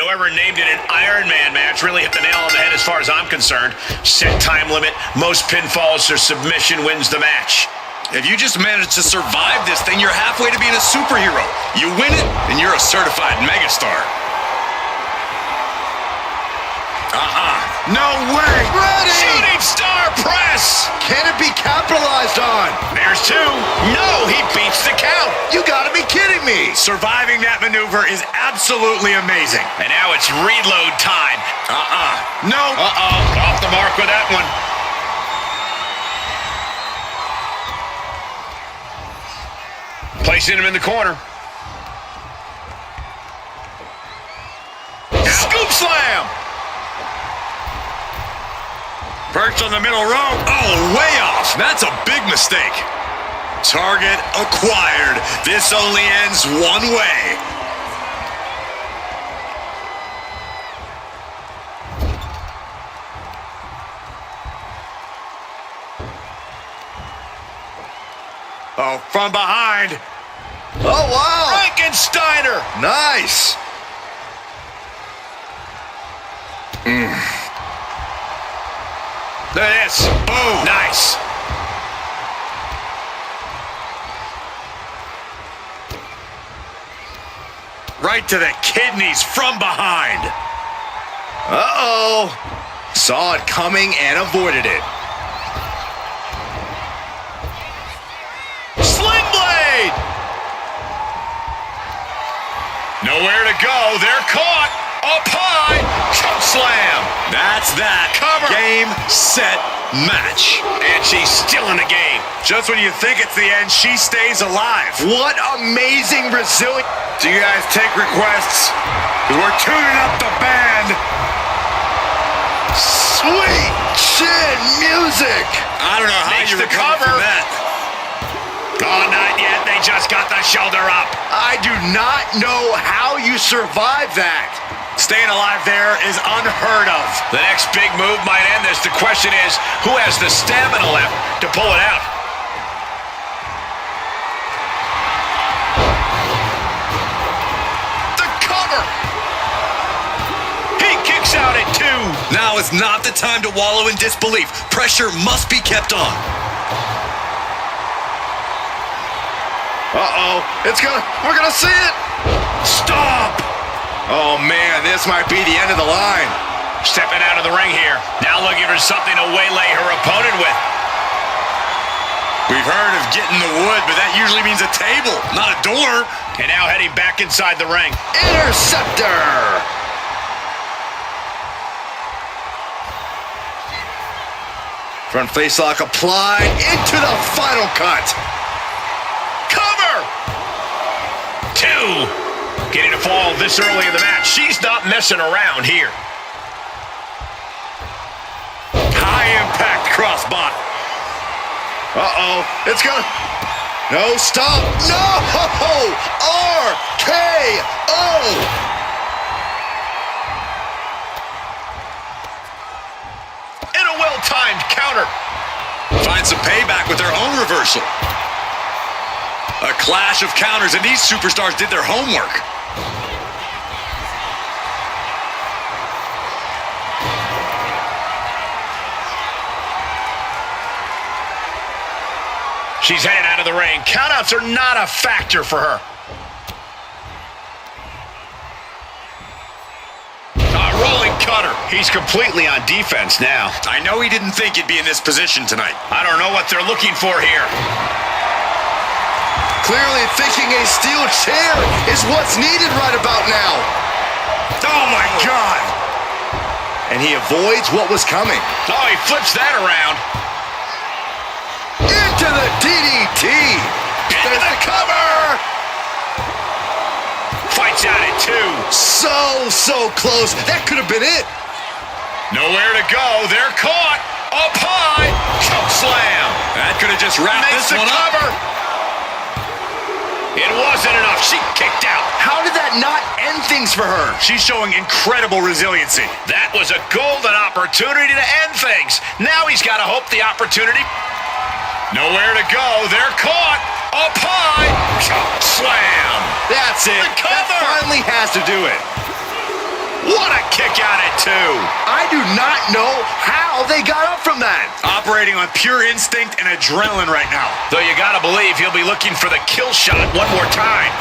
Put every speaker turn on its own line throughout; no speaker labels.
whoever named it an Iron Man match really hit the nail on the head as far as I'm concerned. Set time limit, most pinfalls or submission wins the match.
If you just manage to survive this thing, you're halfway to being a superhero. You win it, and you're a certified megastar.
No way!
Ready! Shooting star press!
Can it be capitalized on?
There's two. No, he beats the count.
You gotta be kidding me!
Surviving that maneuver is absolutely amazing.
And now it's reload time.
No.
Off the mark with that one. Placing him in the corner. Scoop slam!
Perched on the middle rope. Oh, way off. That's a big mistake. Target acquired. This only ends one way. Oh, from behind.
Oh, wow!
Frankensteiner!
Nice!
Look at this. Boom. Nice.
Right to the kidneys from behind.
Uh-oh. Saw it coming and avoided it.
Sling blade! Nowhere to go. They're caught. Up high. Choke slam.
That's that.
Cover.
Game, set, match.
And she's still in the game.
Just when you think it's the end, she stays alive.
What amazing resilience.
Do you guys take requests? Because we're tuning up the band.
Sweet chin music.
I don't know how
Makes
you
the
recover
cover.
from that.
Oh, not yet. They just got the shoulder up.
I do not know how you survive that.
Staying alive there is unheard of.
The next big move might end this. The question is, who has the stamina left to pull it out? The cover! He kicks out at 2.
Now is not the time to wallow in disbelief. Pressure must be kept on.
Uh-oh. We're gonna see it.
Stop!
Oh, man, this might be the end of the line.
Stepping out of the ring here. Now looking for something to waylay her opponent with.
We've heard of getting the wood, but that usually means a table, not a door.
And now heading back inside the ring.
Interceptor. Front face lock applied into the final cut.
Cover! 2. Getting a fall this early in the match. She's not messing around here.
High impact crossbody.
Uh-oh. It's gonna... No, stop. No! RKO!
And a well-timed counter.
Find some payback with their own reversal. A clash of counters, and these superstars did their homework.
She's headed out of the ring. Countouts are not a factor for her. Rolling cutter. He's completely on defense now.
I know he didn't think he'd be in this position tonight.
I don't know what they're looking for here.
Clearly thinking a steel chair is what's needed right about now.
Oh, my God.
And he avoids what was coming.
Oh, he flips that around.
Into the DDT.
Into the cover. Fights out at 2.
So close. That could have been it.
Nowhere to go. They're caught. Up high. Choke slam.
That could have just wrapped
Makes
this
the
one
cover.
up.
It wasn't enough. She kicked out.
How did that not end things for her?
She's showing incredible resiliency.
That was a golden opportunity to end things. Now he's got to hope the opportunity. Nowhere to go. They're caught. Up high. Choke slam.
That's it.
The cover.
That finally has to do it.
What a kick out at 2.
I do not know how they got up from that.
Operating on pure instinct and adrenaline right now.
Though you gotta believe he'll be looking for the kill shot one more time.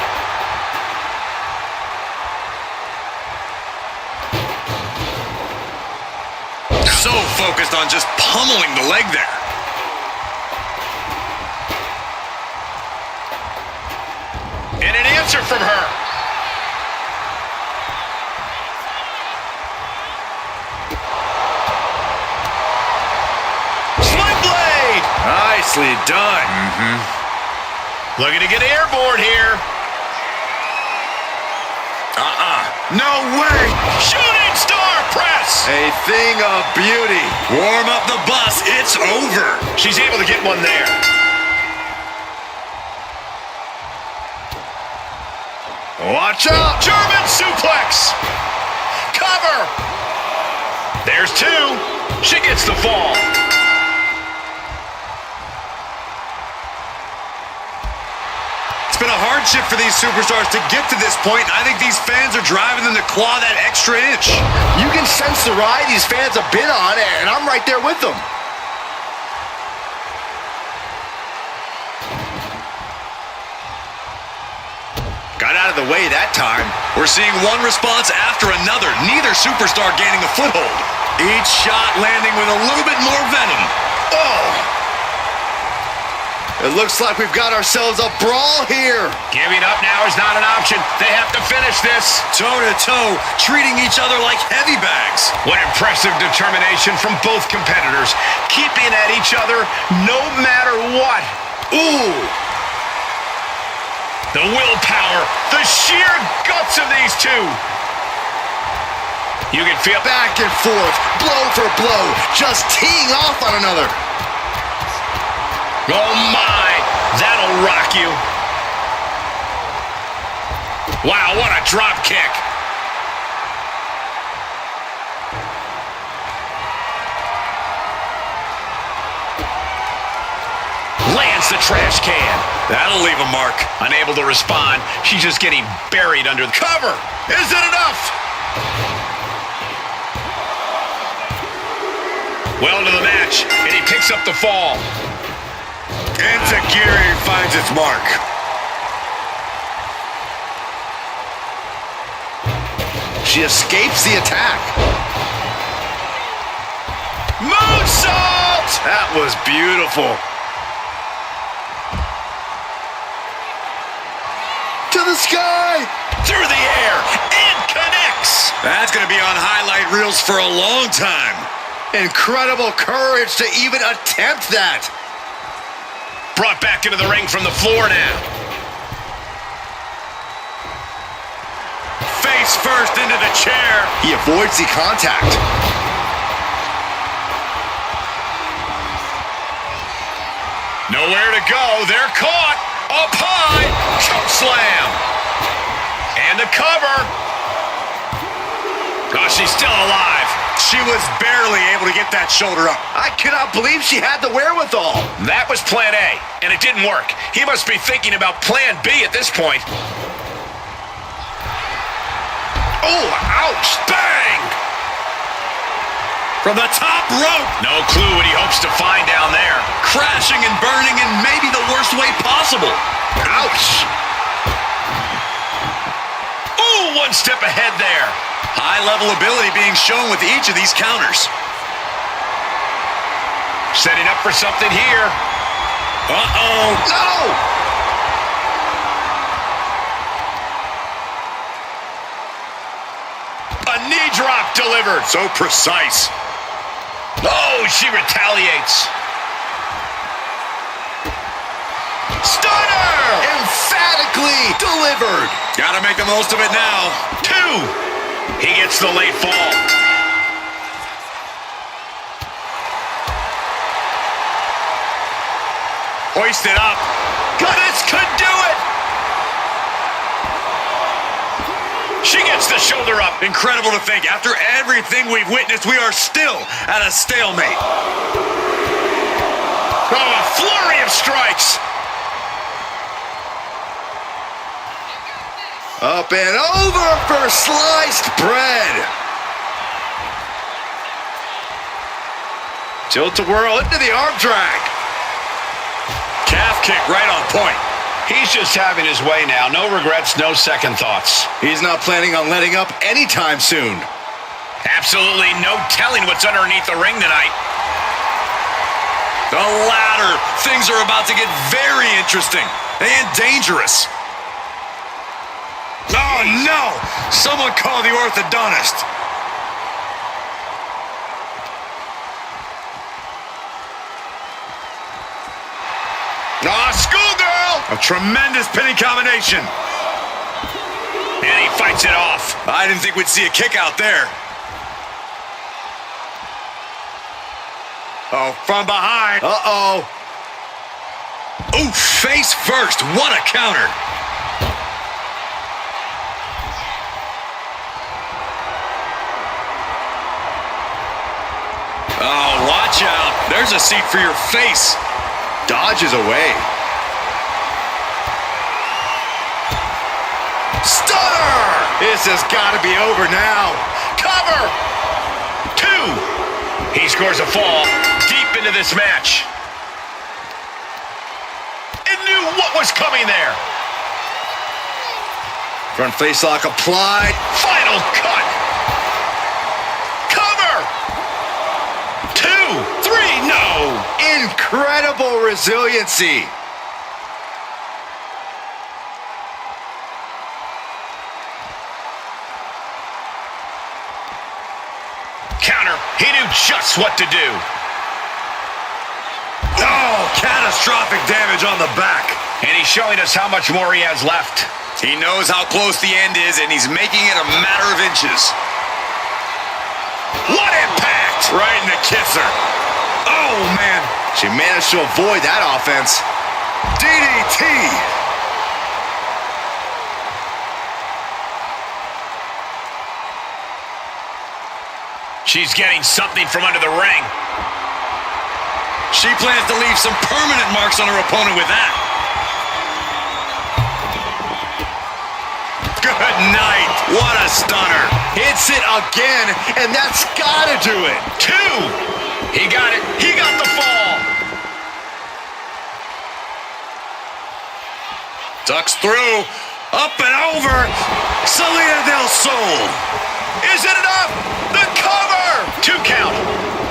So focused on just pummeling the leg there.
And an answer from her. Sling blade.
Nicely done.
Looking to get airborne here.
No way.
Shooting star press.
A thing of beauty.
Warm up the bus. It's over.
She's able to get one there.
Watch out.
German suplex. Cover. There's 2. She gets the fall.
It's been a hardship for these superstars to get to this point. I think these fans are driving them to claw that extra inch.
You can sense the ride these fans have been on, and I'm right there with them.
Got out of the way that time. We're seeing one response after another. Neither superstar gaining a foothold. Each shot landing with a little bit more venom.
Oh! It looks like we've got ourselves a brawl here.
Giving up now is not an option. They have to finish this.
Toe-to-toe, treating each other like heavy bags.
What impressive determination from both competitors. Keeping at each other no matter what. Ooh! The willpower, the sheer guts of these two. You can feel
Back and forth, blow for blow, just teeing off on another.
Oh my, that'll rock you. Wow, what a drop kick. Lands the trash can.
That'll leave a mark.
Unable to respond, she's just getting buried under the cover. Is it enough? Well into the match, and he picks up the fall.
Enziguri finds its mark.
She escapes the attack.
Moonsault!
That was beautiful. To the sky!
Through the air, and connects!
That's going to be on highlight reels for a long time.
Incredible courage to even attempt that.
Brought back into the ring from the floor now.
Face first into the chair.
He avoids the contact.
Nowhere to go. They're caught. Up high. Choke slam. And the cover. Oh, she's still alive.
She was barely able to get that shoulder up.
I cannot believe she had the wherewithal.
That was plan A, and it didn't work. He must be thinking about plan B at this point. Oh, ouch. Bang!
From the top rope.
No clue what he hopes to find down there.
Crashing and burning in maybe the worst way possible.
Ouch.
Ooh, one step ahead there.
High-level ability being shown with each of these counters.
Setting up for something here.
Uh-oh.
No!
A knee drop delivered.
So precise.
Oh, she retaliates. Stunner!
Emphatically delivered.
Gotta make the most of it now.
2. He gets the late fall.
Hoisted up.
This could do it. She gets the shoulder up.
Incredible to think. After everything we've witnessed, we are still at a stalemate.
Oh, a flurry of strikes.
Up and over for sliced bread. Tilt-a-whirl into the arm drag.
Calf kick right on point.
He's just having his way now. No regrets, no second thoughts.
He's not planning on letting up anytime soon.
Absolutely no telling what's underneath the ring tonight.
The ladder. Things are about to get very interesting and dangerous. Oh, no! Someone call the orthodontist.
Oh, schoolgirl!
A tremendous pinning combination.
And he fights it off.
I didn't think we'd see a kick out there. Oh, from behind.
Uh-oh.
Ooh, face first. What a counter. Oh, watch out. There's a seat for your face.
Dodges away. Stunner! This has got to be over now.
Cover! 2. He scores a fall deep into this match. And knew what was coming there.
Front face lock applied.
Final cut. Cover! 2, 3, no!
Incredible resiliency.
Counter. He knew just what to do.
Oh, catastrophic damage on the back.
And he's showing us how much more he has left.
He knows how close the end is, and he's making it a matter of inches.
What impact!
Right in the kisser. Oh, man.
She managed to avoid that offense. DDT.
She's getting something from under the ring.
She plans to leave some permanent marks on her opponent with that. Good night. What a stunner.
Hits it again, and that's gotta do it.
2. He got it. He got the fall.
Ducks through. Up and over. Cena del Sol.
Is it enough? The cover! 2 count.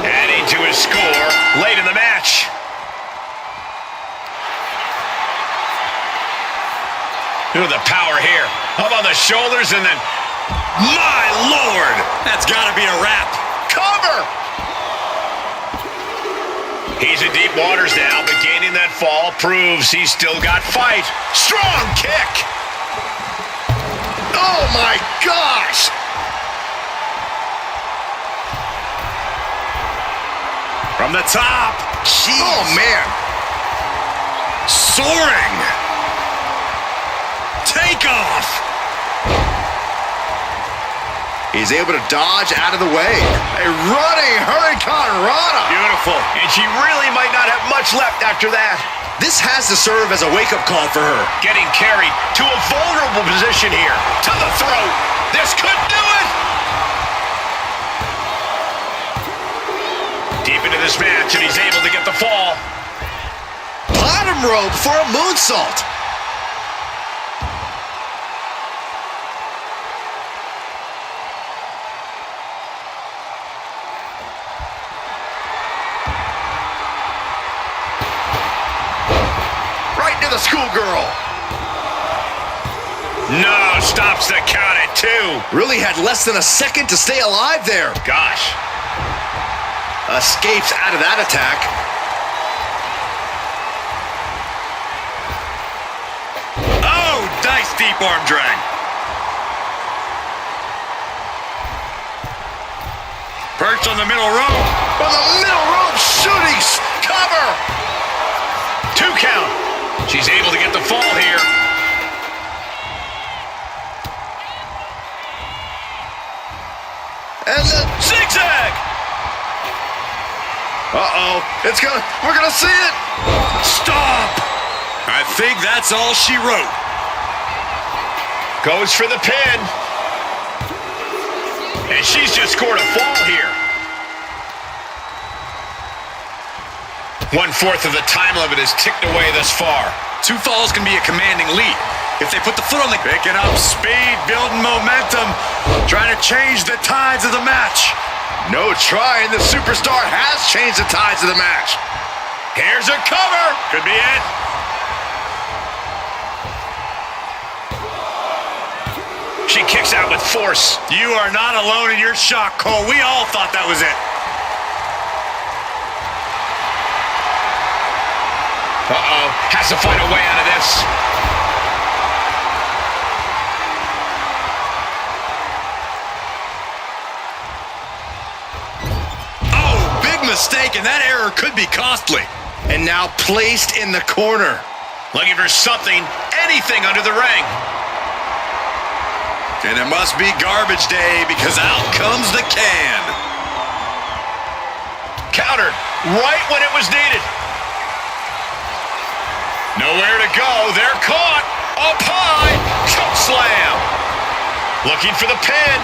Adding to his score late in the match. Look at the power here. Up on the shoulders and then...
My Lord! That's got to be a wrap.
Cover! He's in deep waters now, but gaining that fall proves he's still got fight. Strong kick!
Oh, my gosh!
From the top.
Jeez. Oh, man.
Soaring. Take off.
He's able to dodge out of the way. A running Hurricane Rana.
Beautiful.
And she really might not have much left after that.
This has to serve as a wake-up call for her.
Getting carried to a vulnerable position here. To the throat. This could do it. Deep into this match, and he's able to get the fall.
Bottom rope for a moonsault. Right into the schoolgirl.
No, stops the count at 2.
Really had less than a second to stay alive there.
Gosh.
Escapes out of that attack.
Oh, nice deep arm drag. Perched on the middle rope.
From the middle rope, shooting cover.
2 count. She's able to get the fall here.
And the
Zigzag.
uh-oh, we're gonna see it.
Stop. I think that's all she wrote.
Goes for the pin. And she's just scored a fall here. 1/4 of the time limit is ticked away thus far.
2 falls can be a commanding lead. If they put the foot on the... Picking up speed, building momentum, trying to change the tides of the match.
No try, and the superstar has changed the tides of the match.
Here's a cover.
Could be it.
She kicks out with force.
You are not alone in your shock, Cole. We all thought that was it.
Uh-oh. Has to find a way out of this.
Oh, big mistake, and that error could be costly.
And now placed in the corner.
Looking for something, anything under the ring.
And it must be garbage day because out comes the can.
Countered right when it was needed. Nowhere to go. They're caught. Up high. Choke slam. Looking for the pin.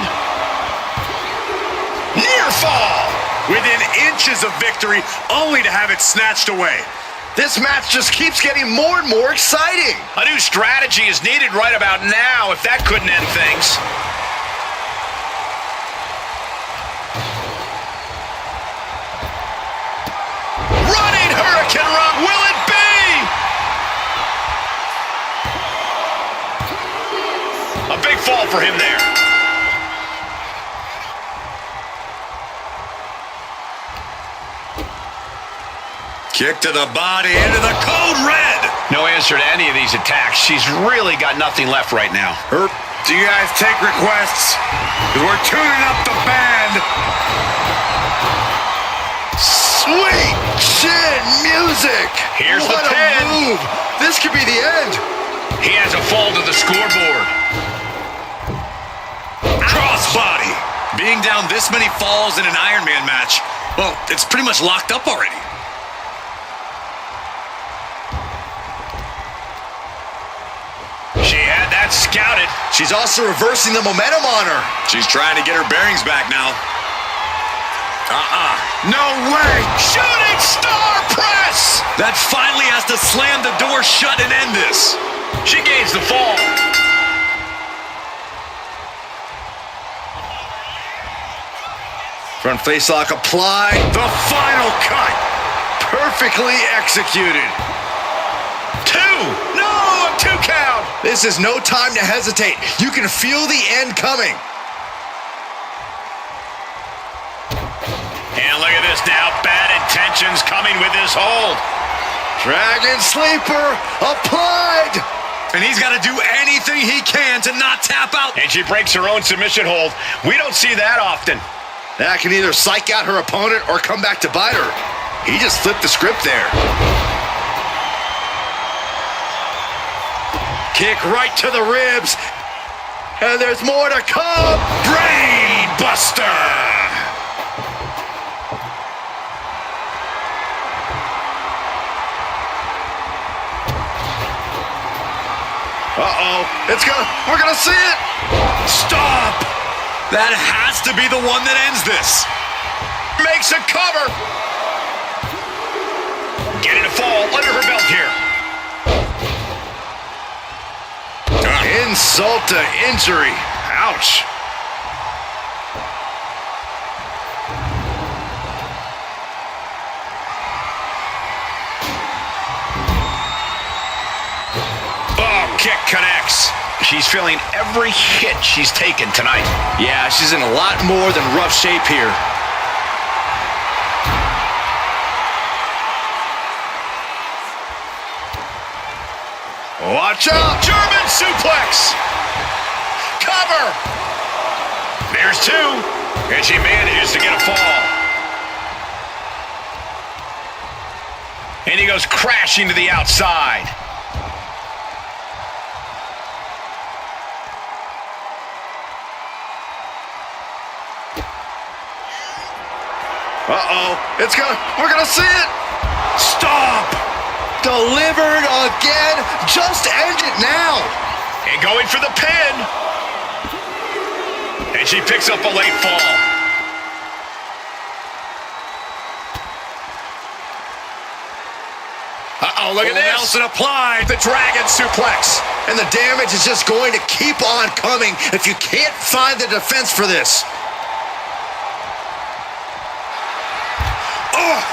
Near fall.
Within inches of victory, only to have it snatched away.
This match just keeps getting more and more exciting.
A new strategy is needed right about now if that couldn't end things. Running Hurricane Run. Will it be? A big fall for him there.
Kick to the body, into the code red.
No answer to any of these attacks. She's really got nothing left right now.
Do you guys take requests? Because we're tuning up the band.
Sweet chin music.
Here's
what
the pin.
A move. This could be the end.
He has a fall to the scoreboard.
Crossbody. Being down this many falls in an Iron Man match, well, it's pretty much locked up already.
She had that scouted.
She's also reversing the momentum on her.
She's trying to get her bearings back now. No way!
Shooting star press!
That finally has to slam the door shut and end this.
She gains the fall.
Front face lock applied.
The final cut.
Perfectly executed.
2. No, a 2 count.
This is no time to hesitate. You can feel the end coming.
And look at this now. Bad intentions coming with this hold.
Dragon sleeper applied.
And he's got to do anything he can to not tap out.
And she breaks her own submission hold. We don't see that often.
That can either psych out her opponent or come back to bite her. He just flipped the script there. Kick right to the ribs. And there's more to come.
Brain Buster.
We're gonna see it.
Stop. That has to be the one that ends this.
Makes a cover. Getting a fall under her belt here.
Insult to injury. Ouch.
Kick connects. She's feeling every hit she's taken tonight.
Yeah, she's in a lot more than rough shape here. Watch out!
German suplex. Cover. There's 2. And she manages to get a fall. And he goes crashing to the outside.
We're gonna see it.
Stop.
Delivered again. Just end it now.
And going for the pin. And she picks up a late fall. Uh-oh, look at this.
Nelson applied the dragon suplex.
And the damage is just going to keep on coming if you can't find the defense for this.
Oh!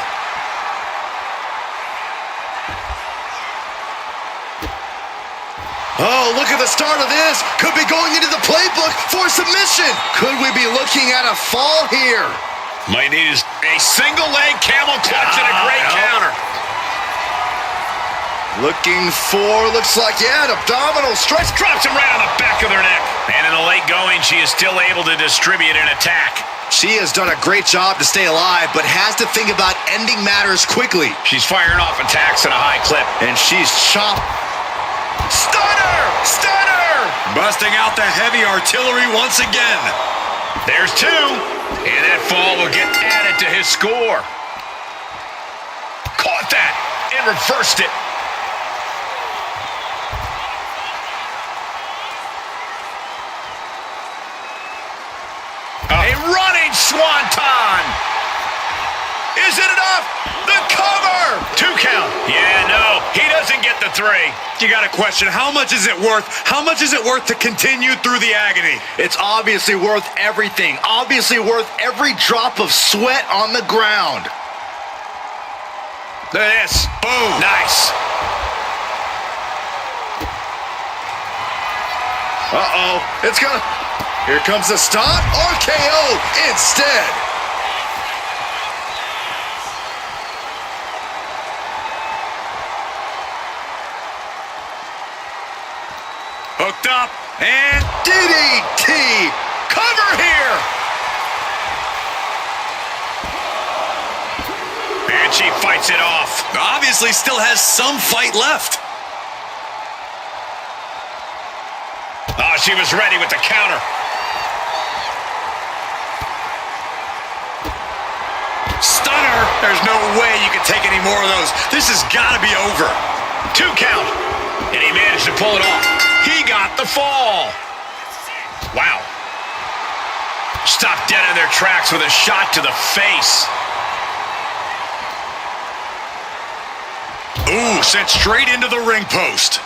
Oh, look at the start of this. Could be going into the playbook for submission. Could we be looking at a fall here?
Might need a single leg camel clutch and a great counter.
Looking for, looks like, yeah, an abdominal stretch.
Drops him right on the back of their neck. And in the late going, she is still able to distribute an attack.
She has done a great job to stay alive, but has to think about ending matters quickly.
She's firing off attacks at a high clip.
And she's chopped.
Stunner! Stunner!
Busting out the heavy artillery once again.
There's two. And that fall will get added to his score. Caught that and reversed it. A running swanton. Is it enough? The cover. 2 count. Yeah, no, he doesn't get the 3.
You got a question. How much is it worth? How much is it worth to continue through the agony?
It's obviously worth everything. Obviously worth every drop of sweat on the ground.
Look at this. Boom. Nice.
Uh-oh. It's gonna... Here comes the stop. RKO instead.
Hooked up and
DDT.
Cover here. And she fights it off.
obviously still has some fight left.
Oh, she was ready with the counter.
Stunner. There's no way you can take any more of those. This has got to be over.
2 count. And he managed to pull it off. He got the fall. Wow. Stopped dead in their tracks with a shot to the face.
Ooh, sent straight into the ring post.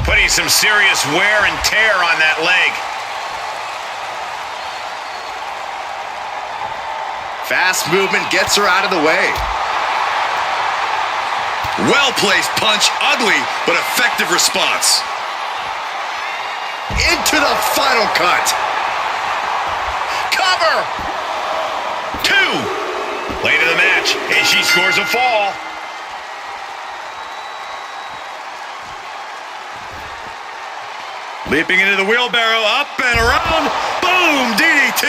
Putting some serious wear and tear on that leg.
Fast movement gets her out of the way.
Well-placed punch, ugly, but effective response.
Into the final cut.
Cover! 2. Late in the match, and she scores a fall.
Leaping into the wheelbarrow, up and around. Boom, DDT.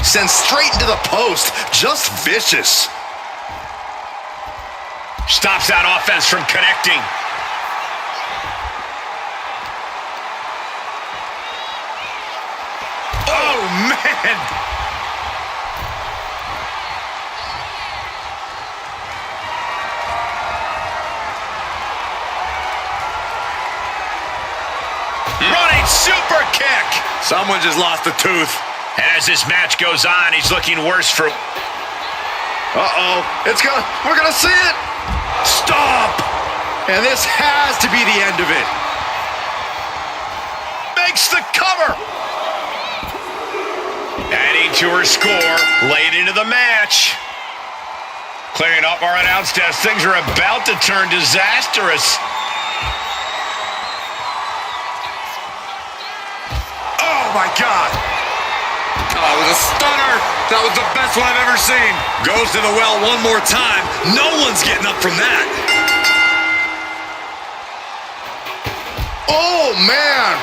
Sent straight into the post. Just vicious.
Stops that offense from connecting.
Oh, man.
Running super kick.
Someone just lost a tooth.
And as this match goes on, he's looking worse for...
Uh-oh. We're gonna see it.
Stop!
And this has to be the end of it.
Makes the cover. Adding to her score late into the match. Clearing up our announce desk. Things are about to turn disastrous.
Oh, my God. Oh, it was a stunner. That was the best one I've ever seen. Goes to the well one more time. No one's getting up from that.
Oh, man.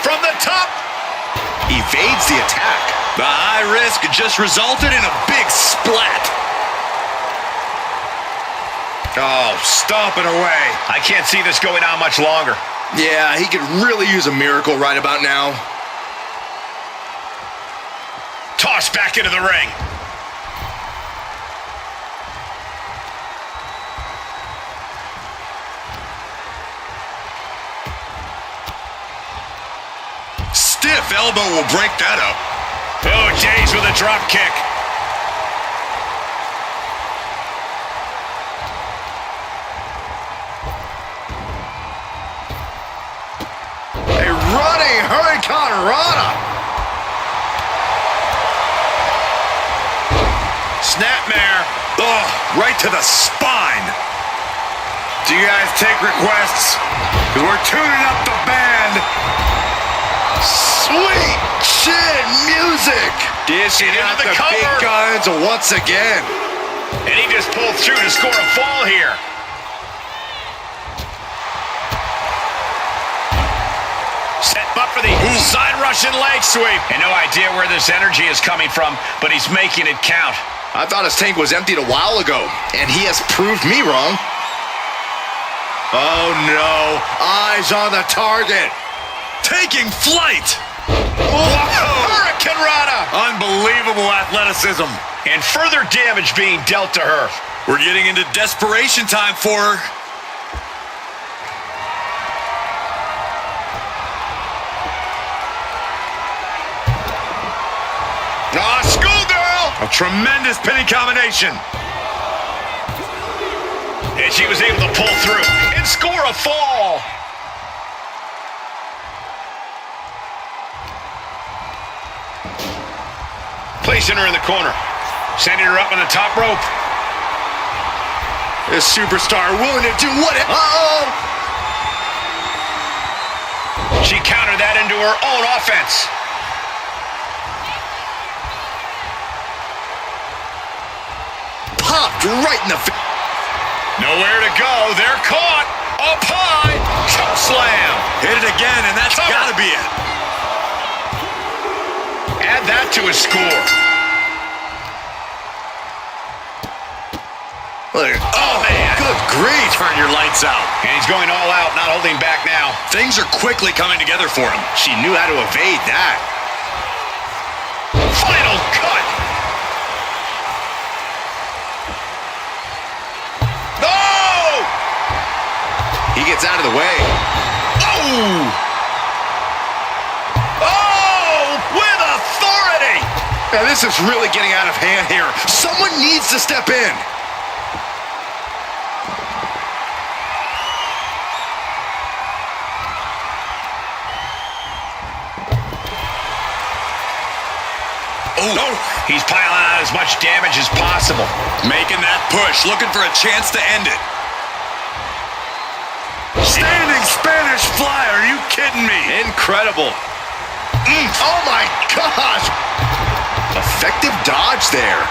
From the top.
Evades the attack.
The high risk just resulted in a big splat. Oh, stomping away.
I can't see this going on much longer.
Yeah, he could really use a miracle right about now.
tossed back into the ring.
Stiff elbow will break that up.
Oh, Jays with a drop kick.
A running Hurricane Rana.
Snapmare.
Oh, right to the spine. Do you guys take requests? Because we're tuning up the band.
Sweet chin music.
Dishing
Got
into the
the
cover.
big guns once again.
And he just pulled through to score a fall here. Set up for the side Russian leg sweep. And no idea where this energy is coming from, but he's making it count.
I thought his tank was emptied a while ago, and he has proved me wrong. Oh no, eyes on the target.
Taking flight.
Hurricane Rana.
Unbelievable athleticism.
And further damage being dealt to her.
We're getting into desperation time for her.
Ah, schoolgirl.
A tremendous pinning combination.
And she was able to pull through and score a fall. Placing her in the corner. Sending her up on the top rope.
This superstar willing to do what? Uh-oh!
She countered that into her own offense.
Popped right in the face.
Nowhere to go. They're caught. Up high. Choke slam.
Hit it again, and that's
Cover.
got to be it.
Add that to his score.
Look,
Oh, man.
good grief.
Turn your lights out.
And he's going all out, not holding back now.
Things are quickly coming together for him.
She knew how to evade that.
Final cut. No!
He gets out of the way.
Oh! Oh! With authority!
Now this is really getting out of hand here. Someone needs to step in.
Oh,
He's piling on as much damage as possible.
making that push, looking for a chance to end it. Standing Spanish fly, are you kidding me?
Incredible. Oh my gosh. Effective dodge there.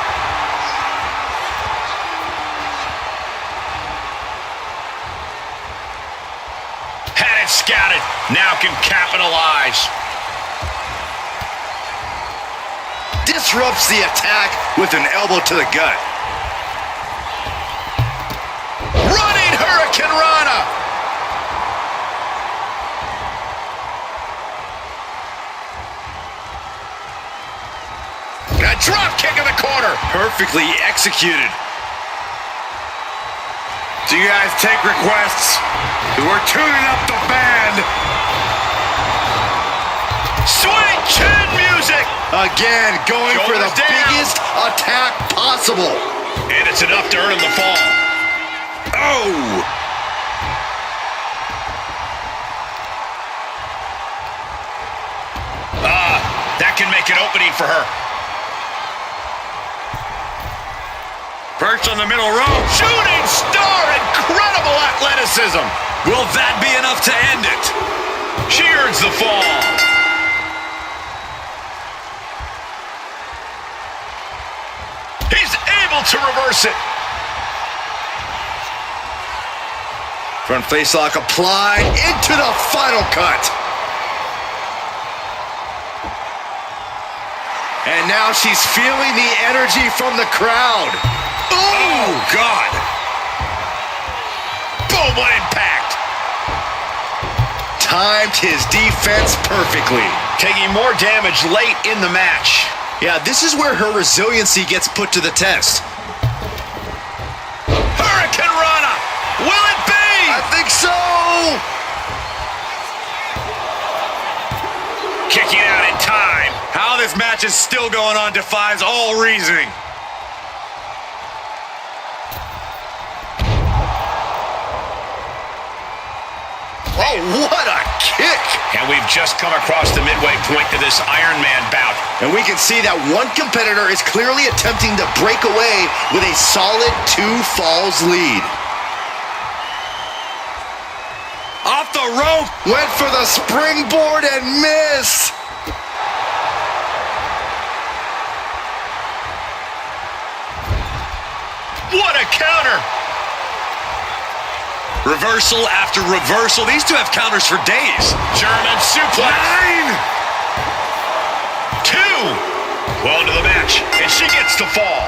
Had it scouted. Now can capitalize.
Disrupts the attack with an elbow to the gut.
Running Hurricane Rana. A drop kick in the corner.
Perfectly executed.
Do you guys take requests? 'Cause we're tuning up the band.
Sweet chin music.
Again, going for the
Shoulders down.
biggest attack possible.
And it's enough to earn him the fall.
Oh!
That can make an opening for her.
Perched on the middle rope.
Shooting star, incredible athleticism.
Will that be enough to end it?
She earns the fall. He's able to reverse it.
Front face lock applied into the final cut. And now she's feeling the energy from the crowd.
Oh, God.
Boom, what impact.
Timed his defense perfectly.
Taking more damage late in the match.
Yeah, this is where her resiliency gets put to the test.
Hurricane Rana! Will it be?
I think so!
Kicking out in time.
How this match is still going on defies all reasoning.
Oh, what a kick!
And we've just come across the midway point to this Iron Man bout.
And we can see that one competitor is clearly attempting to break away with a solid 2 falls lead.
Off the rope!
Went for the springboard and missed!
What a counter!
Reversal after reversal. These two have counters for days.
German suplex.
9!
2. Well into the match, and she gets the fall.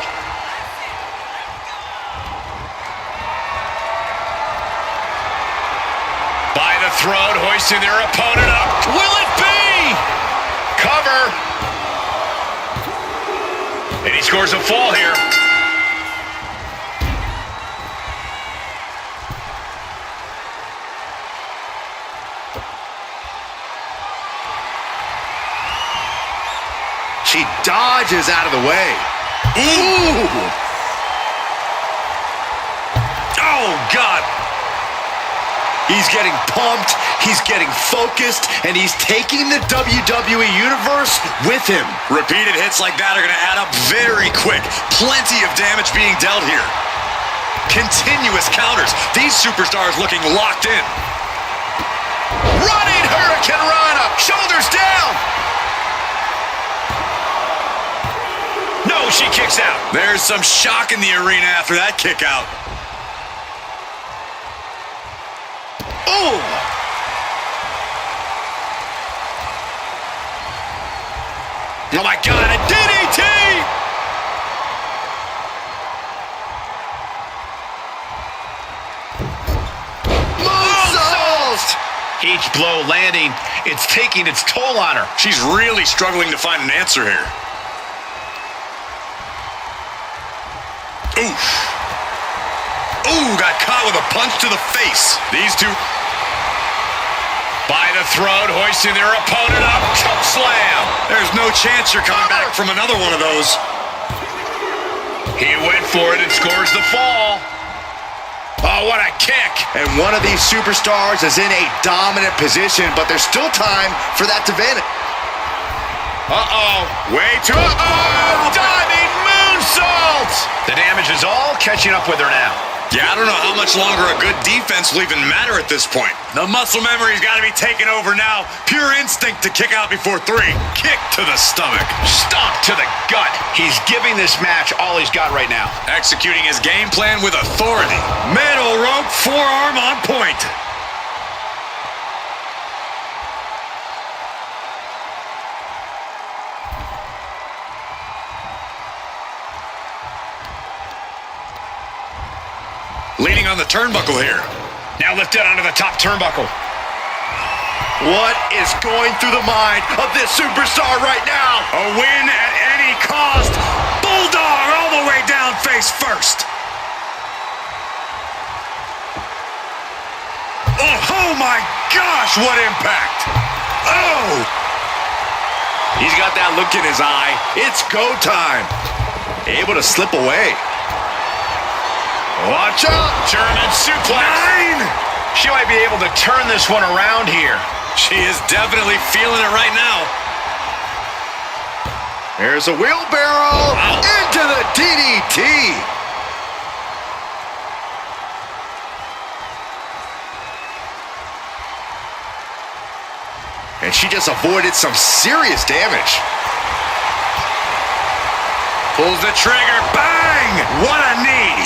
By the throat, hoisting their opponent up. Will it be? Cover. And he scores a fall here.
She dodges out of the way. Ooh!
Oh, God!
He's getting pumped, he's getting focused, and he's taking the WWE Universe with him.
Repeated hits like that are going to add up very quick. Plenty of damage being dealt here. Continuous counters. These superstars looking locked in.
Running Hurricane Rana. Shoulders down. No, she kicks out.
There's some shock in the arena after that kick out.
Oh!
Oh my God, a DDT!
Moonsault!
Each blow landing, it's taking its toll on her.
She's really struggling to find an answer here. Oof. Ooh, got caught with a punch to the face. These two.
By the throat, hoisting their opponent up. Choke slam.
There's no chance you're coming back from another one of those.
He went for it and scores the fall. Oh, what a kick.
And one of these superstars is in a dominant position, but there's still time for that to vanish.
Uh-oh. Way too... Uh-oh! Diving moonsault! The damage is all catching up with her now.
Yeah, I don't know how much longer a good defense will even matter at this point. The muscle memory's got to be taken over now. Pure instinct to kick out before 3. Kick to the stomach.
Stomp to the gut. He's giving this match all he's got right now.
Executing his game plan with authority. Middle rope, forearm on point. Leaning on the turnbuckle here.
Now lifted onto the top turnbuckle.
What is going through the mind of this superstar right now?
A win at any cost. Bulldog all the way down face first. Oh my gosh, what impact. Oh!
He's got that look in his eye. It's go time. Able to slip away.
Watch out! German suplex.
9!
She might be able to turn this one around here.
She is definitely feeling it right now.
There's a wheelbarrow into the DDT. And she just avoided some serious damage.
Pulls the trigger. Bang! What a knee.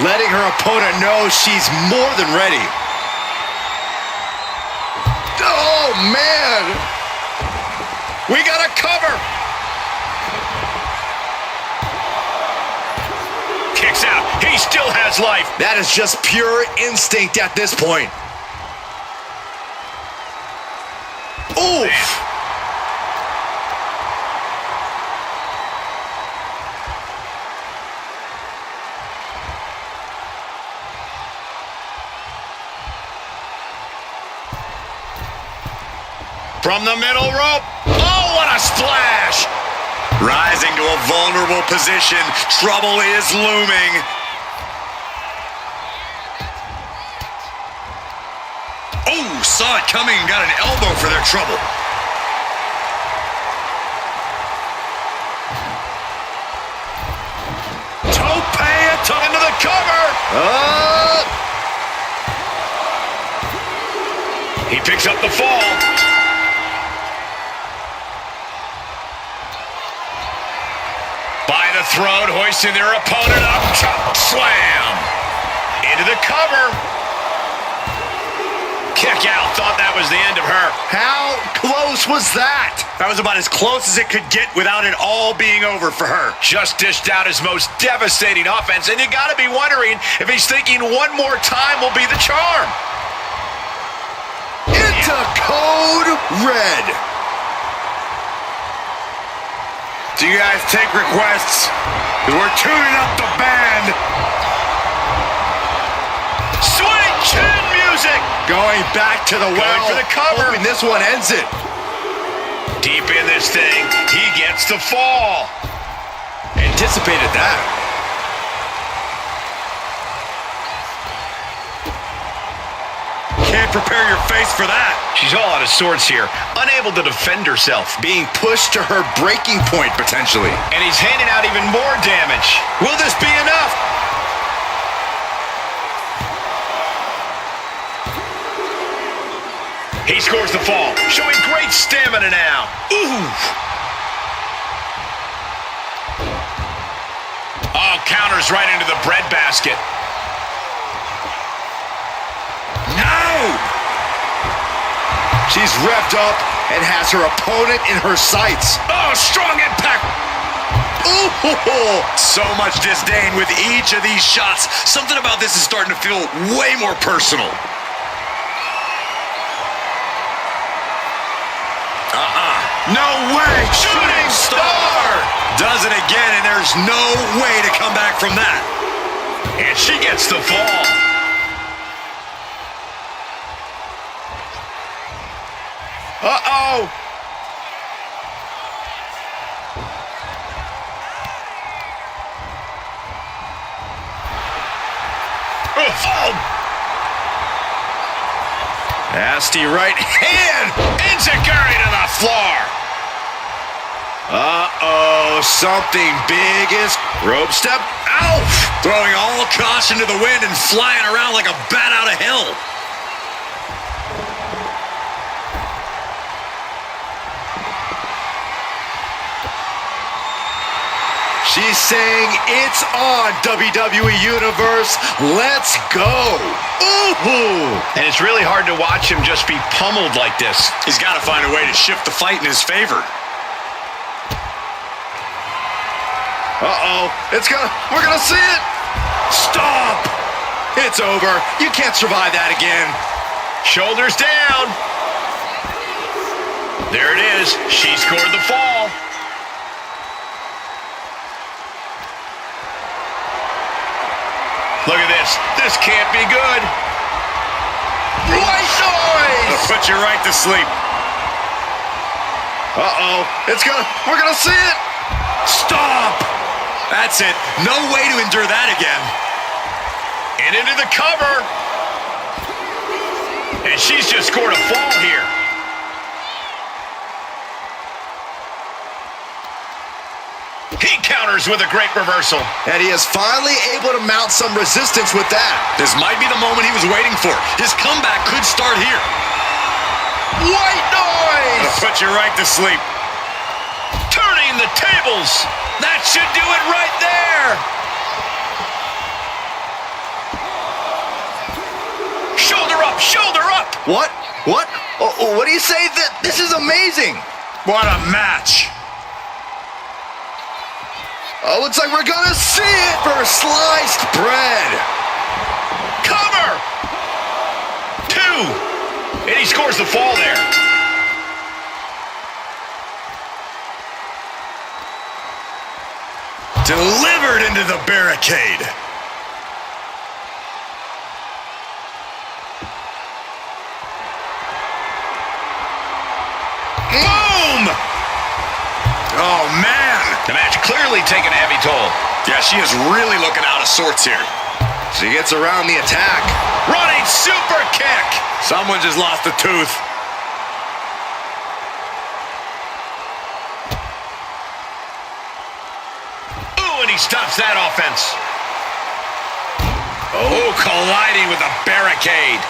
Letting her opponent know she's more than ready. Oh, man.
We got a cover. Kicks out. He still has life.
That is just pure instinct at this point. Oof.
Man. From the middle rope. Oh, what a splash!
Rising to a vulnerable position. Trouble is looming. Oh, saw it coming and got an elbow for their trouble.
Tope into the cover. He picks up the fall. By the throat, hoisting their opponent up. Chop slam. Into the cover. Kick out. Thought that was the end of her.
How close was that?
That was about as close as it could get without it all being over for her.
Just dished out his most devastating offense, and you got to be wondering if he's thinking one more time will be the charm.
Into code red.
Do you guys take requests? 'Cause we're tuning up the band.
Sweet chin music.
Going back to the well.
for the cover.
Hoping this one ends it.
Deep in this thing, he gets the fall.
Anticipated that.
Can't prepare your face for that.
She's all out of sorts here, unable to defend herself.
Being pushed to her breaking point, potentially.
And he's handing out even more damage. Will this be enough? He scores the fall, showing great stamina now. Ooh. Oh, counters right into the breadbasket.
No!
She's revved up and has her opponent in her sights.
Oh, strong impact.
Ooh, so much disdain with each of these shots. Something about this is starting to feel way more personal. No way!
Shooting star!
Does it again, and there's no way to come back from that.
And she gets the fall. Uh-oh! Oh!
Nasty right hand.
Enziguri to the floor.
Uh-oh, something big is rope step.
Ow! Throwing all caution to the wind and flying around like a bat out of hell.
She's saying it's on, WWE Universe. Let's go. Ooh.
And it's really hard to watch him just be pummeled like this.
He's got to find a way to shift the fight in his favor.
Uh-oh. We're gonna see it. Stop. It's over. You can't survive that again.
Shoulders down. There it is. She scored the fall. Look at this. This can't be good. White noise!
It'll put you right to sleep.
Uh-oh. We're gonna see it.
Stop! That's it. No way to endure that again.
And into the cover. And she's just scored a fall here. He counters with a great reversal.
And he is finally able to mount some resistance with that.
This might be the moment he was waiting for. His comeback could start here.
White noise!
It'll put you right to sleep.
Turning the tables. That should do it right there. Shoulder up, shoulder up.
What? What? Oh, what do you say? This is amazing.
What a match.
Oh, looks like we're gonna see it for sliced bread.
Cover. 2. And he scores the fall there.
Delivered into the barricade. Boom! Oh, man.
The match clearly taking a heavy toll.
Yeah, she is really looking out of sorts here.
She gets around the attack.
Running super kick.
Someone just lost a tooth.
Ooh, and he stops that offense. Oh, colliding with a barricade.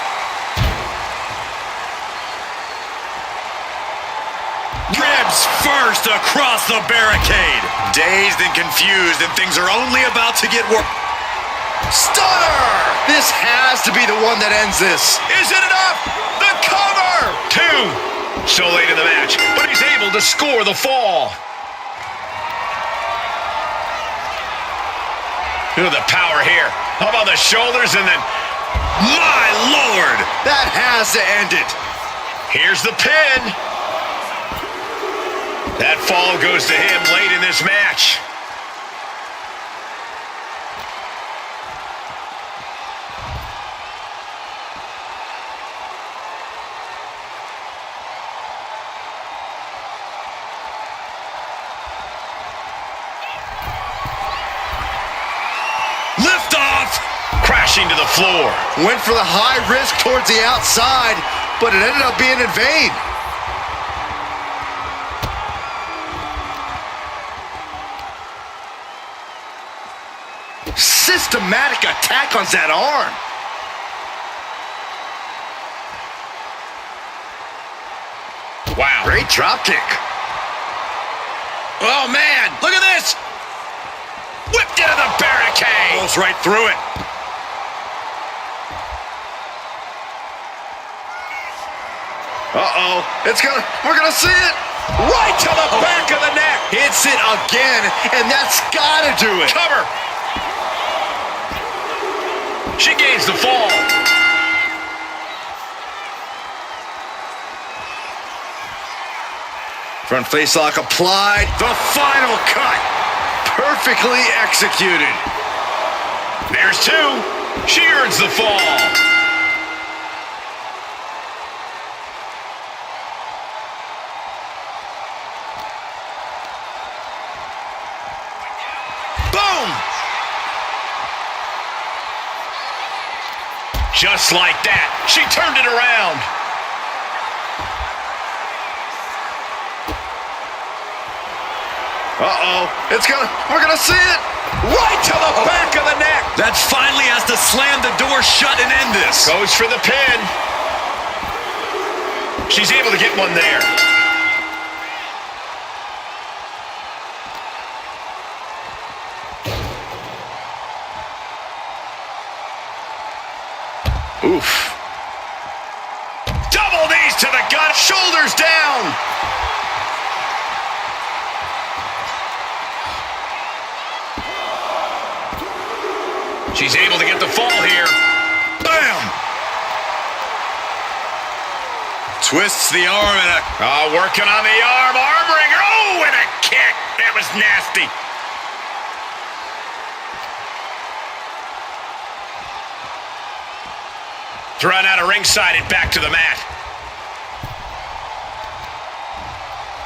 Ribs first across the barricade. Dazed and confused, and things are only about to get worse.
Stunner! This has to be the one that ends this.
Is it enough? The cover! 2. So late in the match, but he's able to score the fall. Look at the power here. How about the shoulders and then...
My Lord!
That has to end it.
Here's the pin. That fall goes to him late in this match.
Lift off!
Crashing to the floor.
Went for the high risk towards the outside, but it ended up being in vain. Systematic attack on that arm.
Wow.
Great drop kick.
Oh, man. Look at this. Whipped into the barricade.
Goes right through it.
Uh-oh. We're gonna see it.
Right to the back of the neck.
Hits it again, and that's gotta do it.
Cover. She gains the fall.
Front face lock applied. The final cut. Perfectly executed.
There's 2. She earns the fall. Boom! Just like that, she turned it around.
Uh-oh. We're gonna see it.
Right to the back of the neck.
That finally has to slam the door shut and end this.
Goes for the pin. She's able to get one there. Oof. Double knees to the gut, shoulders down. She's able to get the fall here.
Bam! Twists the arm and
working on the arm wringer. Oh, and a kick. That was nasty. Thrown out of ringside and back to the mat.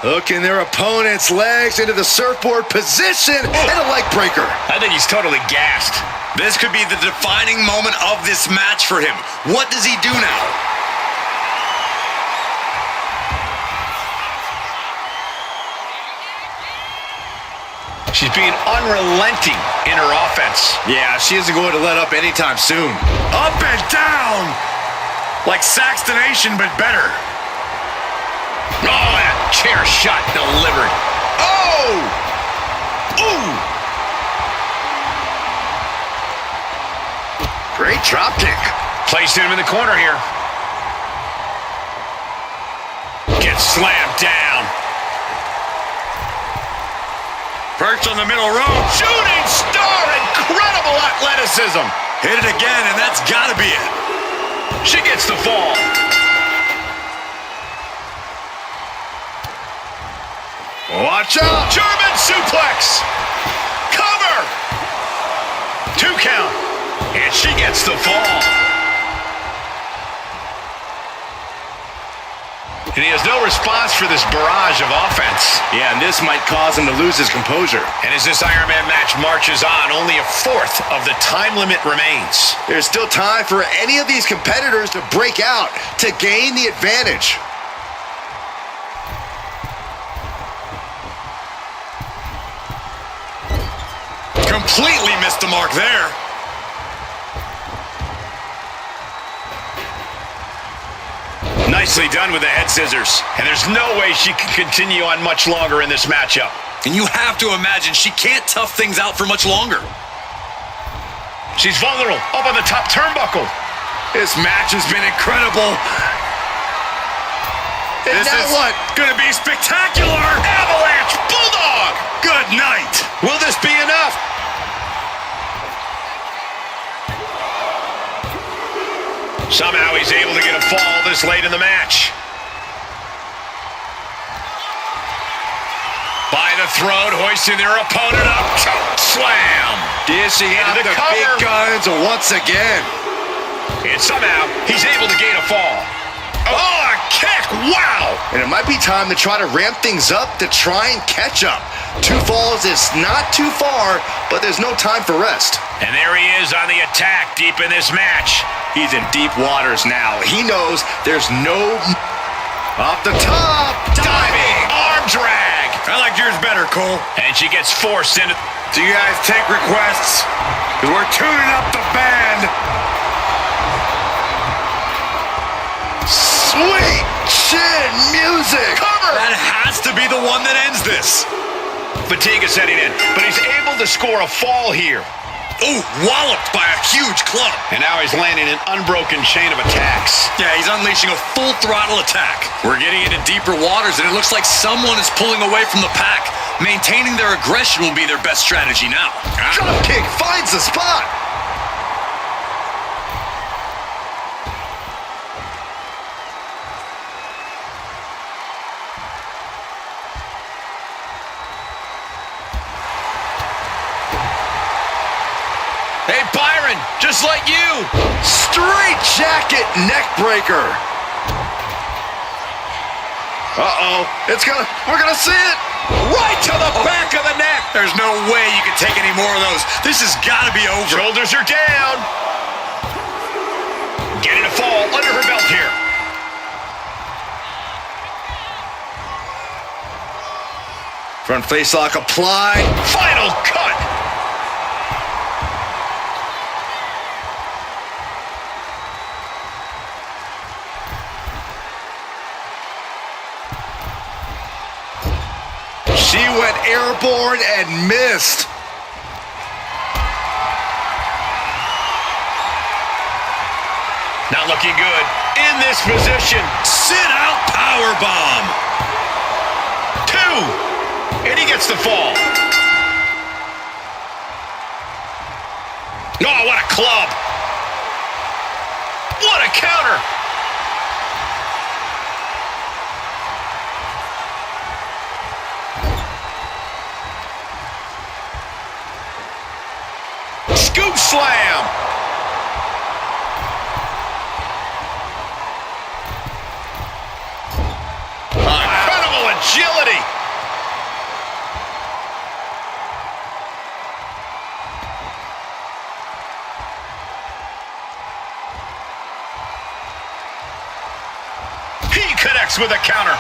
Hooking their opponent's legs into the surfboard position and a leg breaker.
I think he's totally gassed.
This could be the defining moment of this match for him. What does he do now?
She's being unrelenting in her offense.
Yeah, she isn't going to let up anytime soon.
Up and down! Like Saxton Nation, but better.
Oh, that chair shot delivered. Oh! Ooh!
Great drop kick.
Placed him in the corner here. Gets slammed down.
Perched on the middle rope.
Shooting star, incredible athleticism.
Hit it again, and that's got to be it.
She gets the fall.
Watch out.
German suplex. Cover. 2 count. And she gets the fall. And he has no response for this barrage of offense.
Yeah, and this might cause him to lose his composure.
And as this Iron Man match marches on, only a fourth of the time limit remains.
There's still time for any of these competitors to break out, to gain the advantage.
Completely missed the mark there.
Nicely done with the head scissors. And there's no way she can continue on much longer in this matchup.
And you have to imagine she can't tough things out for much longer.
She's vulnerable, up on the top turnbuckle.
This match has been incredible.
And
this
now
is
what?
Gonna be spectacular.
Avalanche Bulldog!
Good night.
Will this be enough? Somehow he's able to get a fall this late in the match. By the throat, hoisting their opponent up. Choke slam.
Dishing out
Into
the
the
big
cover.
guns once again.
And somehow he's able to gain a fall. Oh, a kick! Wow!
And it might be time to try to ramp things up to try and catch up. 2 falls is not too far, but there's no time for rest.
And there he is on the attack deep in this match.
He's in deep waters now. He knows there's no... Off the top!
Diving! Arm drag!
I like yours better, Cole.
And she gets forced into...
Do you guys take requests? Because we're tuning up the band.
Sweet chin music!
Cover!
That has to be the one that ends this.
Fatigue is setting in, but he's able to score a fall here.
Ooh, walloped by a huge club.
And now he's landing an unbroken chain of attacks.
Yeah, he's unleashing a full throttle attack. We're getting into deeper waters, and it looks like someone is pulling away from the pack. Maintaining their aggression will be their best strategy now.
Drop kick finds the spot.
Hey, Byron, just like you.
Straight jacket neck breaker. Uh-oh. We're gonna see it.
Right to the back of the neck.
There's no way you can take any more of those. This has got to be over.
Shoulders are down. Getting a fall under her belt here.
Front face lock applied.
Final cut.
She went airborne and missed.
Not looking good. In this position.
Sit out powerbomb.
2. And he gets the fall. Oh, what a club. What a counter. Scoop slam. Incredible agility. He connects with a counter.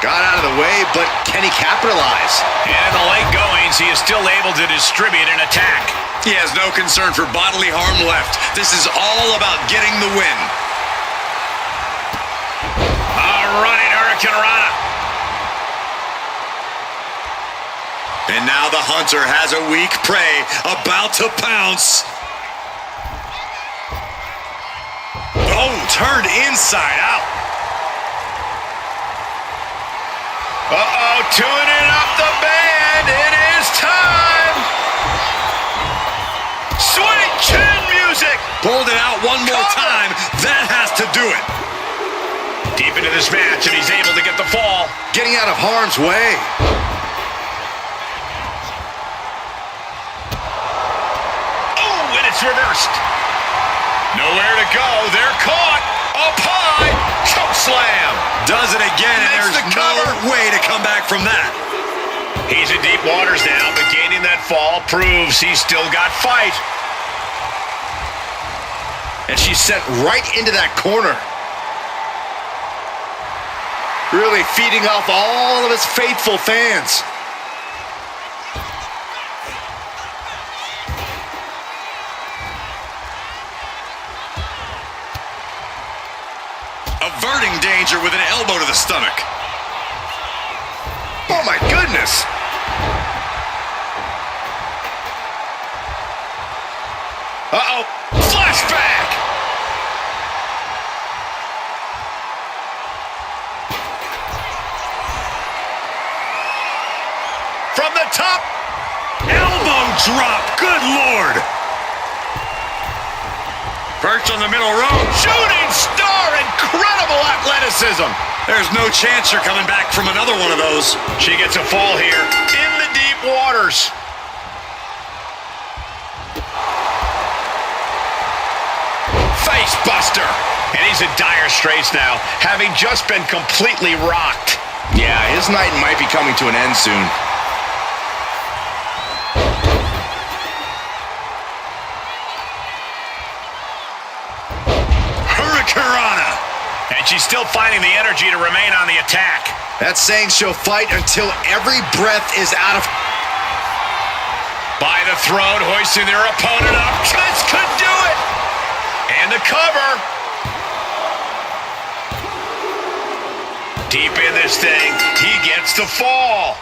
Got out of the way, but can he capitalize?
And in the late goings, he is still able to distribute an attack.
He has no concern for bodily harm left. This is all about getting the win.
A running Hurricane Rana.
And now the hunter has a weak prey about to pounce. Oh, turned inside out.
Uh-oh, tuning up the band. It is time. Sweet chin music.
Pulled it out one more time. That has to do it.
Deep into this match, and he's able to get the fall.
Getting out of harm's way.
reversed. Nowhere to go. They're caught. Up high. Choke slam.
Does it again, and
Makes
there's
the cover.
no way to come back from that.
He's in deep waters now, but gaining that fall proves he's still got fight.
And she's sent right into that corner. Really feeding off all of his faithful fans.
Averting danger with an elbow to the stomach.
Oh my goodness.
Uh-oh. Flashback. From the top.
Elbow drop. Good Lord. Perched on the middle rope.
Shooting star. Incredible athleticism.
There's no chance you're coming back from another one of those.
She gets a fall here in the deep waters. Face buster. And he's in dire straits now, having just been completely rocked.
Yeah, his night might be coming to an end soon.
Hurricanrana.
And she's still finding the energy to remain on the attack.
That's saying she'll fight until every breath is out of...
By the throat, hoisting their opponent up. This could do it. And the cover. Deep in this thing, he gets the fall.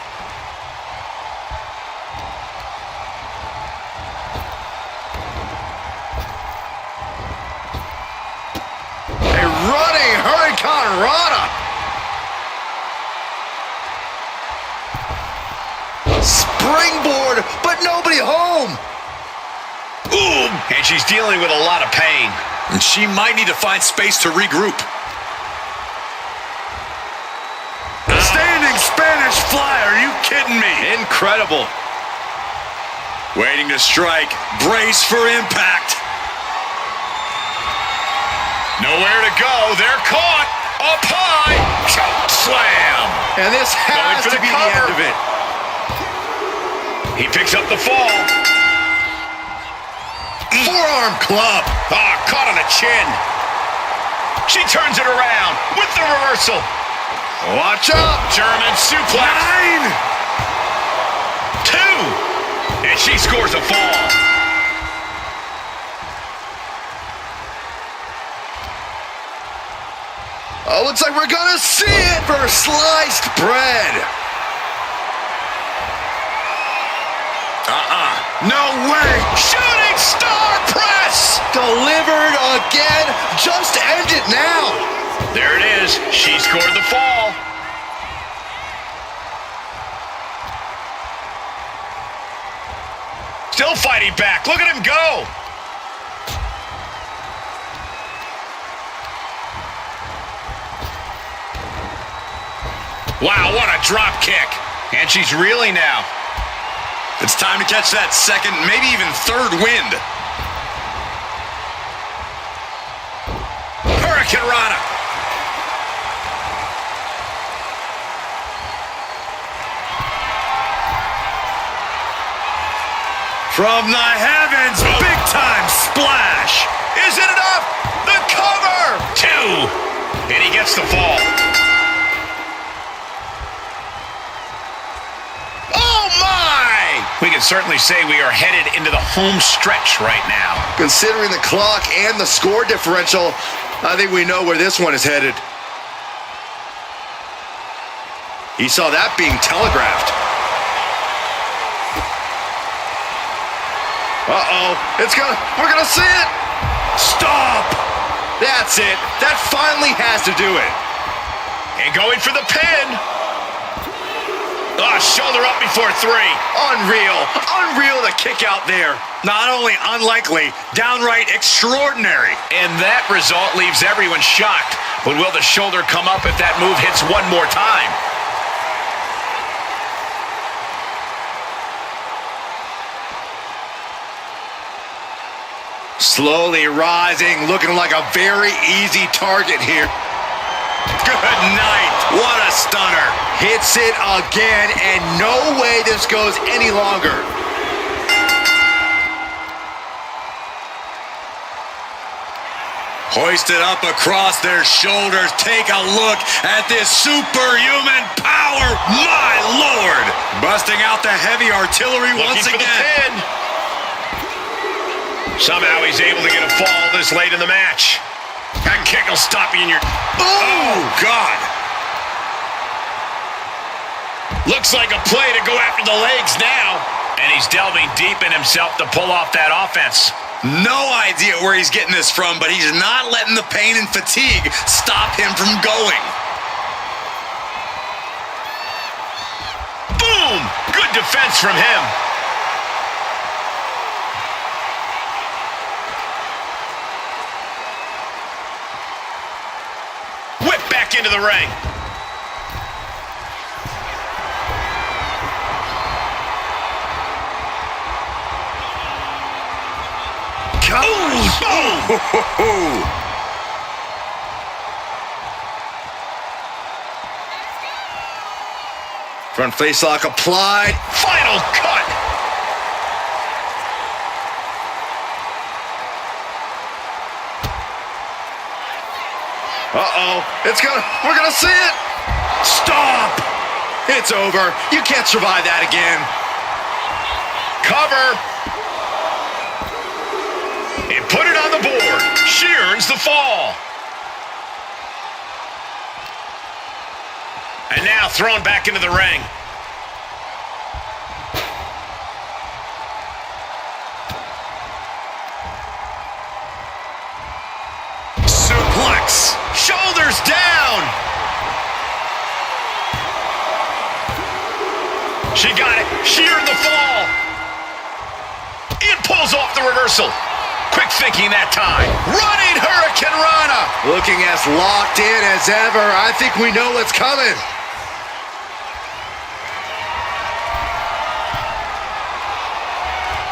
A running Hurricanrana. Springboard, but nobody home.
Ooh, and she's dealing with a lot of pain.
And she might need to find space to regroup. Standing Spanish fly, are you kidding me?
Incredible.
Waiting to strike, brace for impact.
Nowhere to go, they're caught. Up high, choke slam.
And this has to be the end of it.
He picks up the fall.
Forearm club.
Ah, caught on the chin. She turns it around with the reversal.
Watch out.
German suplex. 9. 2. And she scores a fall.
Oh, looks like we're gonna see it for sliced bread.
No way.
Shooting star press.
Delivered again. Just end it now.
There it is. She scored the fall. Still fighting back. Look at him go. Wow, what a drop kick. And she's reeling now.
It's time to catch that second, maybe even third wind.
Hurricanrana.
From the heavens, big time splash.
Is it enough? The cover. 2. And he gets the fall. Oh my! We can certainly say we are headed into the home stretch right now.
Considering the clock and the score differential, I think we know where this one is headed. He saw that being telegraphed. Uh-oh. We're gonna see it.
Stop!
That's it. That finally has to do it.
And going for the pin. Shoulder up before 3.
Unreal the kick out there.
Not only unlikely, downright extraordinary.
And that result leaves everyone shocked. But will the shoulder come up if that move hits one more time?
Slowly rising, looking like a very easy target here.
Good night. What a stunner.
Hits it again, and no way this goes any longer.
Hoisted up across their shoulders. Take a look at this superhuman power. My Lord. Busting out the heavy artillery once
Looking for
again.
the pin. Somehow he's able to get a fall this late in the match. That kick will stop you in your...
Oh, God.
Looks like a play to go after the legs now. And he's delving deep in himself to pull off that offense.
No idea where he's getting this from, but he's not letting the pain and fatigue stop him from going.
Boom! Good defense from him. Whip back into the ring.
Boom!
Front face lock applied.
Final cut.
We're gonna see it. Stop. It's over. You can't survive that again.
Cover. And put it on the board. She earns the fall. And now thrown back into the ring.
Suplex.
Shoulders down. She got it. She earned the fall. It pulls off the reversal. Quick thinking that time. Running Hurricane Rana.
Looking as locked in as ever. I think we know what's coming.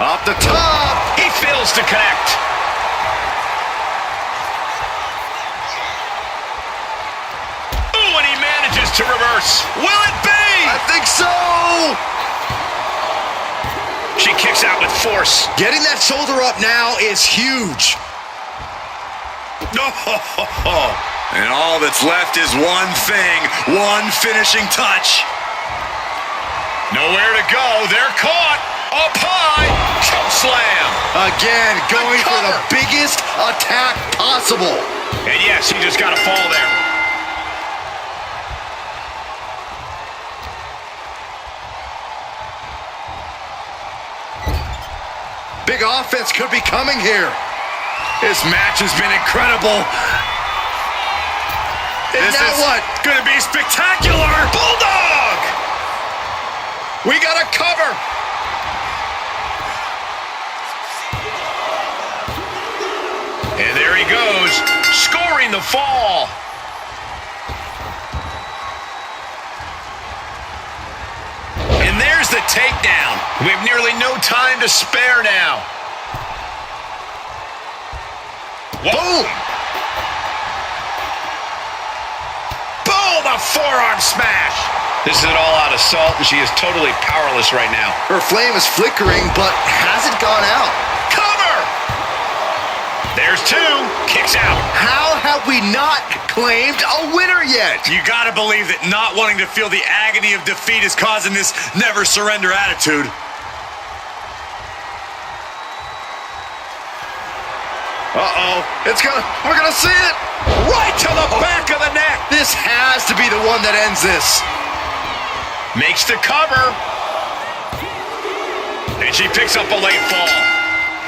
Off the top.
He fails to connect. Ooh, and he manages to reverse. Will it be?
I think so.
She kicks out with force.
Getting that shoulder up now is huge.
And all that's left is one thing, one finishing touch.
Nowhere to go. They're caught. Up high. Choke slam.
Again, going for the biggest attack possible.
And yes, he just got a fall there.
Big offense could be coming here.
This match has been incredible.
And
This
now
is
what?
gonna be spectacular.
Bulldog. We got a cover. And there he goes, scoring the fall. And there's the takedown. We have nearly no time to spare now. Boom! Boom! A forearm smash. This is an all-out assault, and she is totally powerless right now.
Her flame is flickering, but hasn't gone out.
Cover! There's two. Kicks out.
How have we not claimed a winner yet?
You gotta believe that not wanting to feel the agony of defeat is causing this never surrender attitude.
We're gonna see it.
Right to the back of the neck.
This has to be the one that ends this.
Makes the cover. And she picks up a late fall.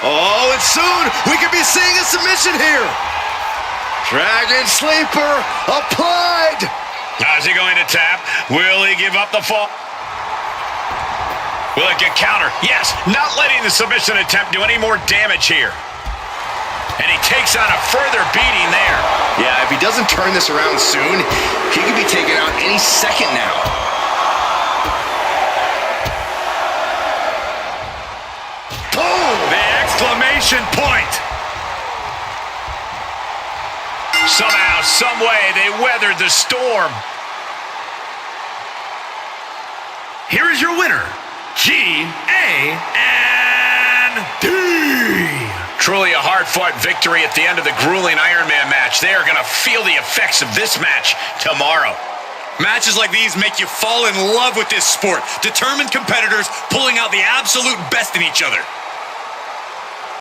Oh, and soon we could be seeing a submission here. Dragon Sleeper applied.
How's he going to tap? Will he give up the fall? Will it get counter? Yes, not letting the submission attempt do any more damage here. And he takes on a further beating there.
Yeah, if he doesn't turn this around soon, he could be taken out any second now.
Boom! The exclamation point.
Somehow, some way, they weathered the storm.
Here is your winner, G-A-N-D.
Truly a hard-fought victory at the end of the grueling Iron Man match. They are going to feel the effects of this match tomorrow.
Matches like these make you fall in love with this sport. Determined competitors pulling out the absolute best in each other.